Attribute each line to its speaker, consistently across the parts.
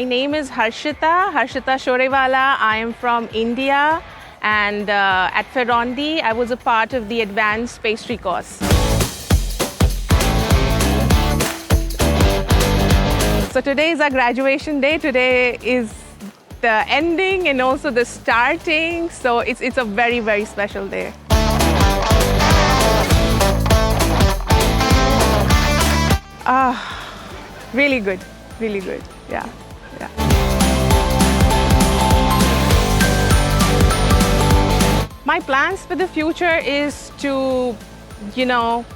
Speaker 1: name is Harshita SHOREWALA. I am from India, and at FERRANDI, I was a part of the advanced pastry course. So today is our graduation day. Today is the ending and also the starting. So it's a very, very special day. Really good, really good. Yeah. My plans for the future is to,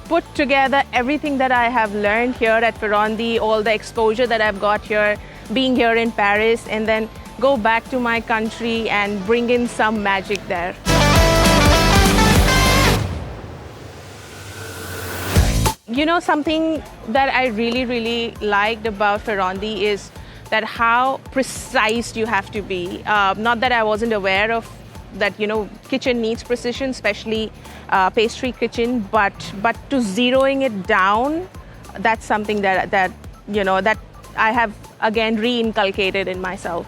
Speaker 1: put together everything that I have learned here at FERRANDI, all the exposure that I've got here, being here in Paris, and then go back to my country and bring in some magic there. Something that I really liked about FERRANDI is that how precise you have to be. Not that I wasn't aware of that, kitchen needs precision, especially pastry kitchen, but to zeroing it down, that's something that I have again re-inculcated in myself.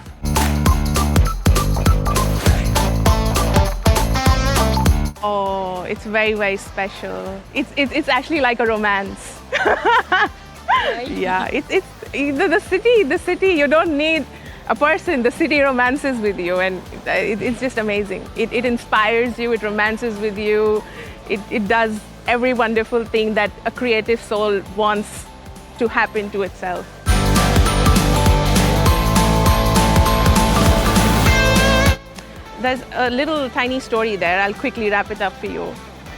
Speaker 1: Oh, it's very, very special. It's actually like a romance. Yeah, it's the city. You don't need a person. The city romances with you, and it's just amazing. It inspires you. It romances with you. It does every wonderful thing that a creative soul wants to happen to itself. There's a little tiny story there. I'll quickly wrap it up for you.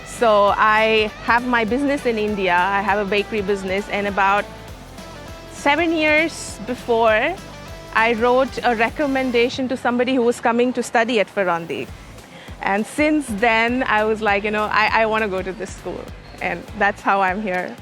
Speaker 1: So I have my business in India. I have a bakery business, and about 7 years before, I wrote a recommendation to somebody who was coming to study at FERRANDI. And since then, I was like, I want to go to this school. And that's how I'm here.